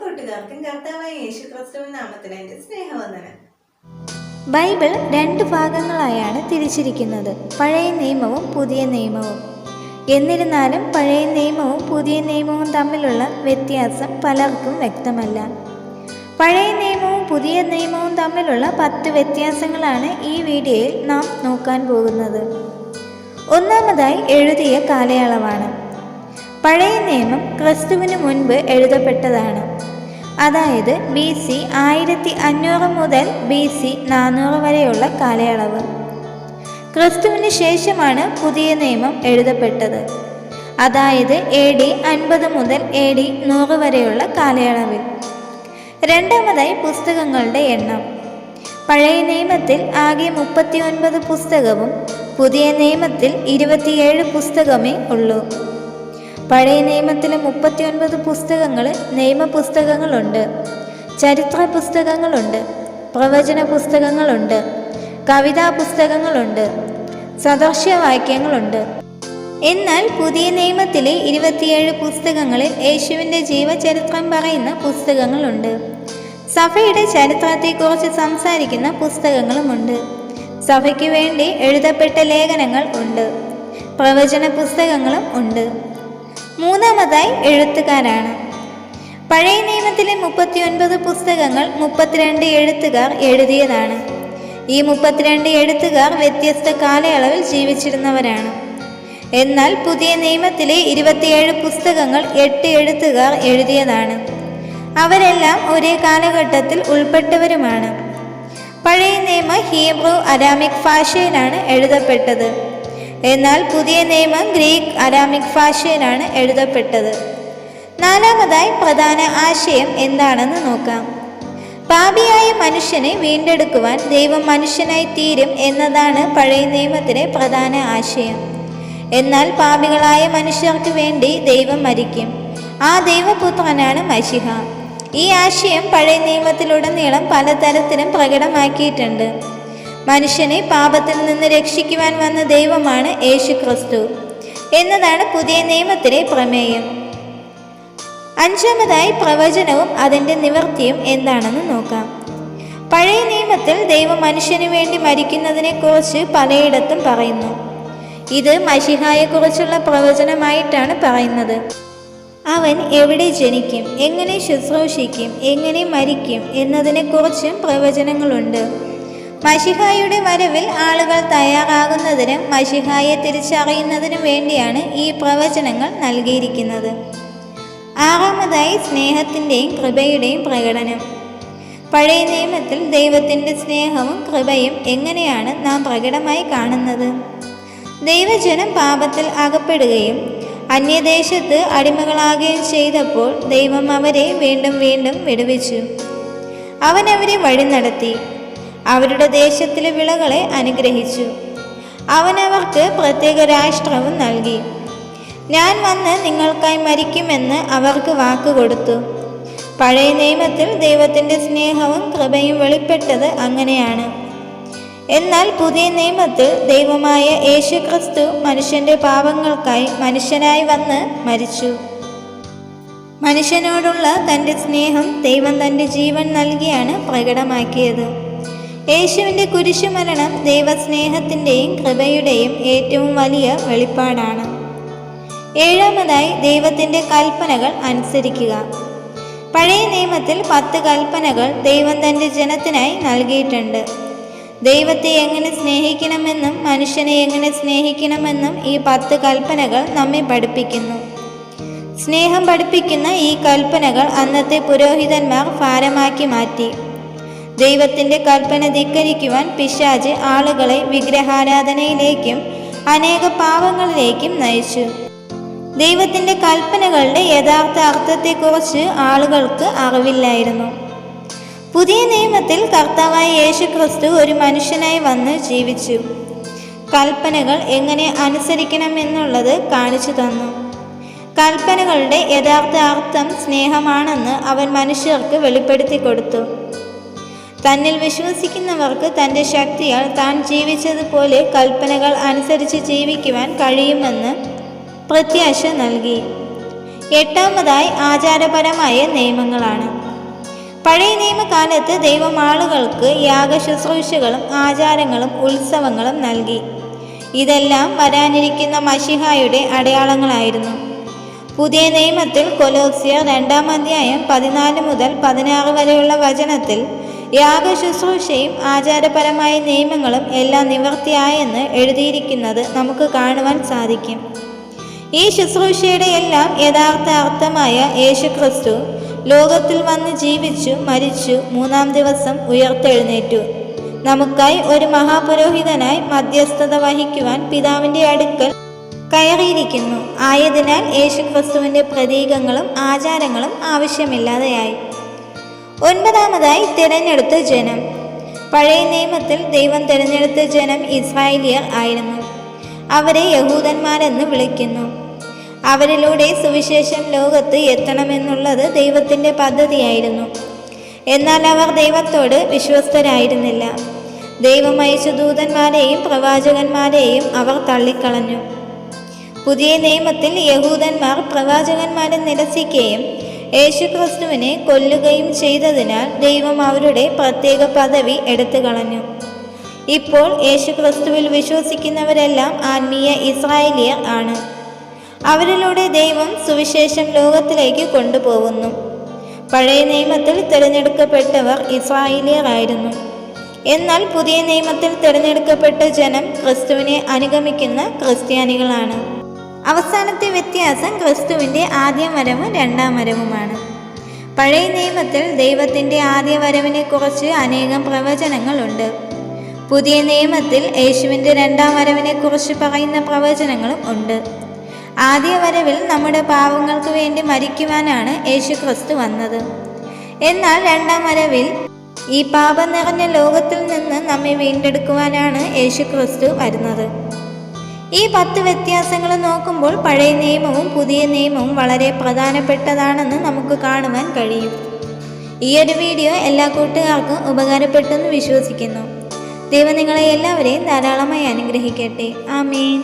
കൂട്ടുകാർക്കും കർത്താവായ യേശു ക്രിസ്തുവിൻ നാമത്തിൽ എൻ്റെ സ്നേഹവന്ദനം. ബൈബിൾ രണ്ട് ഭാഗങ്ങളായാണ് തിരിച്ചിരിക്കുന്നത്, പഴയ നിയമവും പുതിയ നിയമവും. എന്നിരുന്നാലും പഴയ നിയമവും പുതിയ നിയമവും തമ്മിലുള്ള വ്യത്യാസം പലർക്കും വ്യക്തമല്ല. പഴയ നിയമവും പുതിയ നിയമവും തമ്മിലുള്ള 10 വ്യത്യാസങ്ങളാണ് ഈ വീഡിയോയിൽ നാം നോക്കാൻ പോകുന്നത്. ഒന്നാമതായി എഴുതിയ കാലയളവാണ്. പഴയ നിയമം ക്രിസ്തുവിന് മുൻപ് എഴുതപ്പെട്ടതാണ്. അതായത് BC 1500 മുതൽ BC 400 വരെയുള്ള കാലയളവ്. ക്രിസ്തുവിന് ശേഷമാണ് പുതിയ നിയമം എഴുതപ്പെട്ടത്. അതായത് AD 50 മുതൽ AD 100 വരെയുള്ള കാലയളവിൽ. രണ്ടാമതായി പുസ്തകങ്ങളുടെ എണ്ണം. പഴയ നിയമത്തിൽ ആകെ 39 പുസ്തകവും പുതിയ നിയമത്തിൽ 27 പുസ്തകമേ ഉള്ളൂ. പഴയ നിയമത്തിലെ 39 പുസ്തകങ്ങൾ നിയമപുസ്തകങ്ങളുണ്ട്, ചരിത്ര പുസ്തകങ്ങളുണ്ട്, പ്രവചന പുസ്തകങ്ങളുണ്ട്, കവിതാ പുസ്തകങ്ങളുണ്ട്, സദൃശ്യവാക്യങ്ങളുണ്ട്. എന്നാൽ പുതിയ നിയമത്തിലെ 27 പുസ്തകങ്ങളിൽ യേശുവിൻ്റെ ജീവചരിത്രം പറയുന്ന പുസ്തകങ്ങളുണ്ട്. സഭയുടെ ചരിത്രത്തെക്കുറിച്ച് സംസാരിക്കുന്ന പുസ്തകങ്ങളുമുണ്ട്. സഭയ്ക്ക് വേണ്ടി എഴുതപ്പെട്ട ലേഖനങ്ങൾ ഉണ്ട്. പ്രവചന പുസ്തകങ്ങളും ഉണ്ട്. മൂന്നാമതായി എഴുത്തുകാരാണ്. പഴയ നിയമത്തിലെ 39 പുസ്തകങ്ങൾ 32 എഴുത്തുകാർ എഴുതിയതാണ്. ഈ 32 എഴുത്തുകാർ വ്യത്യസ്ത കാലയളവിൽ ജീവിച്ചിരുന്നവരാണ്. എന്നാൽ പുതിയ നിയമത്തിലെ 27 പുസ്തകങ്ങൾ 8 എഴുത്തുകാർ എഴുതിയതാണ്. അവരെല്ലാം ഒരേ കാലഘട്ടത്തിൽ ഉൾപ്പെട്ടവരുമാണ്. പഴയ നിയമം ഹീബ്രു അരാമിക് ഭാഷയിലാണ് എഴുതപ്പെട്ടത്. എന്നാൽ പുതിയ നിയമം ഗ്രീക്ക് അരാമിക് ഭാഷയിലാണ് എഴുതപ്പെട്ടത്. നാലാമതായി പ്രധാന ആശയം എന്താണെന്ന് നോക്കാം. പാപിയായ മനുഷ്യനെ വീണ്ടെടുക്കുവാൻ ദൈവം മനുഷ്യനായി തീരും എന്നതാണ് പഴയ നിയമത്തിലെ പ്രധാന ആശയം. എന്നാൽ പാപികളായ മനുഷ്യർക്ക് വേണ്ടി ദൈവം മരിക്കും. ആ ദൈവപുത്രനാണ് മശിഹ. ഈ ആശയം പഴയ നിയമത്തിലുടനീളം പലതരത്തിലും പ്രകടമാക്കിയിട്ടുണ്ട്. മനുഷ്യനെ പാപത്തിൽ നിന്ന് രക്ഷിക്കുവാൻ വന്ന ദൈവമാണ് യേശു ക്രിസ്തു എന്നതാണ് പുതിയ നിയമത്തിലെ പ്രമേയം. അഞ്ചാമതായി പ്രവചനവും അതിൻ്റെ നിവൃത്തിയും എന്താണെന്ന് നോക്കാം. പഴയ നിയമത്തിൽ ദൈവം മനുഷ്യന് വേണ്ടി മരിക്കുന്നതിനെക്കുറിച്ച് പലയിടത്തും പറയുന്നു. ഇത് മശിഹായെക്കുറിച്ചുള്ള പ്രവചനമായിട്ടാണ് പറയുന്നത്. അവൻ എവിടെ ജനിക്കും, എങ്ങനെ ശുശ്രൂഷിക്കും, എങ്ങനെ മരിക്കും എന്നതിനെക്കുറിച്ചും പ്രവചനങ്ങളുണ്ട്. മശിഹായുടെ വരവിൽ ആളുകൾ തയ്യാറാകുന്നതിനും മശിഹായെ തിരിച്ചറിയുന്നതിനും വേണ്ടിയാണ് ഈ പ്രവചനങ്ങൾ നൽകിയിരിക്കുന്നത്. ആറാമതായി സ്നേഹത്തിൻ്റെയും കൃപയുടെയും പ്രകടനം. പഴയ നിയമത്തിൽ ദൈവത്തിൻ്റെ സ്നേഹവും കൃപയും എങ്ങനെയാണ് നാം പ്രകടമായി കാണുന്നത്? ദൈവജനം പാപത്തിൽ അകപ്പെടുകയും അന്യദേശത്ത് അടിമകളാകുകയും ചെയ്തപ്പോൾ ദൈവം അവരെ വീണ്ടും വീണ്ടും വിടുവിച്ചു. അവൻ അവരെ വഴി നടത്തി, അവരുടെ ദേശത്തിലെ വിളകളെ അനുഗ്രഹിച്ചു. അവൻ അവർക്ക് പ്രത്യേക രാഷ്ട്രവും നൽകി. ഞാൻ വന്ന് നിങ്ങൾക്കായി മരിക്കുമെന്ന് അവർക്ക് വാക്കുകൊടുത്തു. പഴയ നിയമത്തിൽ ദൈവത്തിൻ്റെ സ്നേഹവും കൃപയും വെളിപ്പെട്ടത് അങ്ങനെയാണ്. എന്നാൽ പുതിയ നിയമത്തിൽ ദൈവമായ യേശു ക്രിസ്തു മനുഷ്യൻ്റെ പാപങ്ങൾക്കായി മനുഷ്യനായി വന്ന് മരിച്ചു. മനുഷ്യനോടുള്ള തൻ്റെ സ്നേഹം ദൈവം തൻ്റെ ജീവൻ നൽകിയാണ് പ്രകടമാക്കിയത്. യേശുവിൻ്റെ കുരിശുമരണം ദൈവസ്നേഹത്തിൻ്റെയും കൃപയുടെയും ഏറ്റവും വലിയ വെളിപ്പാടാണ്. ഏഴാമതായി ദൈവത്തിൻ്റെ കൽപ്പനകൾ അനുസരിക്കുക. പഴയ നിയമത്തിൽ 10 കൽപ്പനകൾ ദൈവം തൻ്റെ ജനത്തിനായി നൽകിയിട്ടുണ്ട്. ദൈവത്തെ എങ്ങനെ സ്നേഹിക്കണമെന്നും മനുഷ്യനെ എങ്ങനെ സ്നേഹിക്കണമെന്നും ഈ 10 കൽപ്പനകൾ നമ്മെ പഠിപ്പിക്കുന്നു. സ്നേഹം പഠിപ്പിക്കുന്ന ഈ കൽപ്പനകൾ അന്നത്തെ പുരോഹിതന്മാർ ഭാരമാക്കി മാറ്റി. ദൈവത്തിൻ്റെ കൽപ്പന ധിക്കരിക്കുവാൻ പിശാച് ആളുകളെ വിഗ്രഹാരാധനയിലേക്കും അനേക പാപങ്ങളിലേക്കും നയിച്ചു. ദൈവത്തിൻ്റെ കൽപ്പനകളുടെ യഥാർത്ഥ അർത്ഥത്തെക്കുറിച്ച് ആളുകൾക്ക് അറിവില്ലായിരുന്നു. പുതിയ നിയമത്തിൽ കർത്താവായ യേശു ക്രിസ്തു ഒരു മനുഷ്യനായി വന്ന് ജീവിച്ചു. കൽപ്പനകൾ എങ്ങനെ അനുസരിക്കണമെന്നുള്ളത് കാണിച്ചു തന്നു. കൽപ്പനകളുടെ യഥാർത്ഥ അർത്ഥം സ്നേഹമാണെന്ന് അവൻ മനുഷ്യർക്ക് വെളിപ്പെടുത്തി കൊടുത്തു. തന്നിൽ വിശ്വസിക്കുന്നവർക്ക് തൻ്റെ ശക്തിയാൽ താൻ ജീവിച്ചതുപോലെ കൽപ്പനകൾ അനുസരിച്ച് ജീവിക്കുവാൻ കഴിയുമെന്ന് പ്രത്യാശ നൽകി. എട്ടാമതായി ആചാരപരമായ നിയമങ്ങളാണ്. പഴയ നിയമകാലത്ത് ദൈവം ആളുകൾക്ക് യാഗശുശ്രൂഷകളും ആചാരങ്ങളും ഉത്സവങ്ങളും നൽകി. ഇതെല്ലാം വരാനിരിക്കുന്ന മശിഹായുടെ അടയാളങ്ങളായിരുന്നു. പുതിയ നിയമത്തിൽ കൊലോസ്യർ 2-ാം അധ്യായം 14 മുതൽ 16 വരെയുള്ള വചനത്തിൽ യാഗശുശ്രൂഷയും ആചാരപരമായ നിയമങ്ങളും എല്ലാം നിവൃത്തിയായെന്ന് എഴുതിയിരിക്കുന്നത് നമുക്ക് കാണുവാൻ സാധിക്കും. ഈ ശുശ്രൂഷയുടെ എല്ലാം യഥാർത്ഥ അർത്ഥമായ യേശുക്രിസ്തു ലോകത്തിൽ വന്ന് ജീവിച്ചു, മരിച്ചു, 3-ാം ദിവസം ഉയർത്തെഴുന്നേറ്റു. നമുക്കായി ഒരു മഹാപുരോഹിതനായി മധ്യസ്ഥത വഹിക്കുവാൻ പിതാവിൻ്റെ അടുക്കൽ കയറിയിരിക്കുന്നു. ആയതിനാൽ യേശുക്രിസ്തുവിൻ്റെ പ്രതീകങ്ങളും ആചാരങ്ങളും ആവശ്യമില്ലാതെയായി. 9-ാമതായി തിരഞ്ഞെടുത്ത ജനം. പഴയ നിയമത്തിൽ ദൈവം തിരഞ്ഞെടുത്ത ജനം ഇസ്രായേലിയർ ആയിരുന്നു. അവരെ യഹൂദന്മാരെന്ന് വിളിക്കുന്നു. അവരിലൂടെ സുവിശേഷം ലോകത്ത് എത്തണമെന്നുള്ളത് ദൈവത്തിൻ്റെ പദ്ധതിയായിരുന്നു. എന്നാൽ അവർ ദൈവത്തോട് വിശ്വസ്തരായിരുന്നില്ല. ദൈവം അയച്ച ദൂതന്മാരെയും പ്രവാചകന്മാരെയും അവർ തള്ളിക്കളഞ്ഞു. പുതിയ നിയമത്തിൽ യഹൂദന്മാർ പ്രവാചകന്മാരെ നിരസിക്കുകയും യേശുക്രിസ്തുവിനെ കൊല്ലുകയും ചെയ്തതിനാൽ ദൈവം അവരുടെ പ്രത്യേക പദവി എടുത്തു കളഞ്ഞു. ഇപ്പോൾ യേശുക്രിസ്തുവിൽ വിശ്വസിക്കുന്നവരെല്ലാം ആത്മീയ ഇസ്രായേലിയർ ആണ്. അവരിലൂടെ ദൈവം സുവിശേഷം ലോകത്തിലേക്ക് കൊണ്ടുപോകുന്നു. പഴയ നിയമത്തിൽ തിരഞ്ഞെടുക്കപ്പെട്ടവർ ഇസ്രായേലിയർ ആയിരുന്നു. എന്നാൽ പുതിയ നിയമത്തിൽ തിരഞ്ഞെടുക്കപ്പെട്ട ജനം ക്രിസ്തുവിനെ അനുഗമിക്കുന്ന ക്രിസ്ത്യാനികളാണ്. അവസാനത്തെ വ്യത്യാസം ക്രിസ്തുവിൻ്റെ ആദ്യ വരവും 2-ാം വരവുമാണ്. പഴയ നിയമത്തിൽ ദൈവത്തിൻ്റെ ആദ്യ വരവിനെക്കുറിച്ച് അനേകം പ്രവചനങ്ങളുണ്ട്. പുതിയ നിയമത്തിൽ യേശുവിൻ്റെ 2-ാം വരവിനെക്കുറിച്ച് പറയുന്ന പ്രവചനങ്ങളും ഉണ്ട്. ആദ്യ വരവിൽ നമ്മുടെ പാവങ്ങൾക്ക് വേണ്ടി മരിക്കുവാനാണ് യേശുക്രിസ്തു വന്നത്. എന്നാൽ 2-ാം വരവിൽ ഈ പാപം നിറഞ്ഞ ലോകത്തിൽ നിന്ന് നമ്മെ വീണ്ടെടുക്കുവാനാണ് യേശുക്രിസ്തു വരുന്നത്. ഈ 10 വ്യത്യാസങ്ങൾ നോക്കുമ്പോൾ പഴയ നിയമവും പുതിയ നിയമവും വളരെ പ്രധാനപ്പെട്ടതാണെന്ന് നമുക്ക് കാണുവാൻ കഴിയും. ഈ ഒരു വീഡിയോ എല്ലാ കൂട്ടുകാർക്കും ഉപകാരപ്പെട്ടെന്ന് വിശ്വസിക്കുന്നു. ദൈവം നിങ്ങളെ എല്ലാവരെയും ധാരാളമായി അനുഗ്രഹിക്കട്ടെ. ആമേൻ.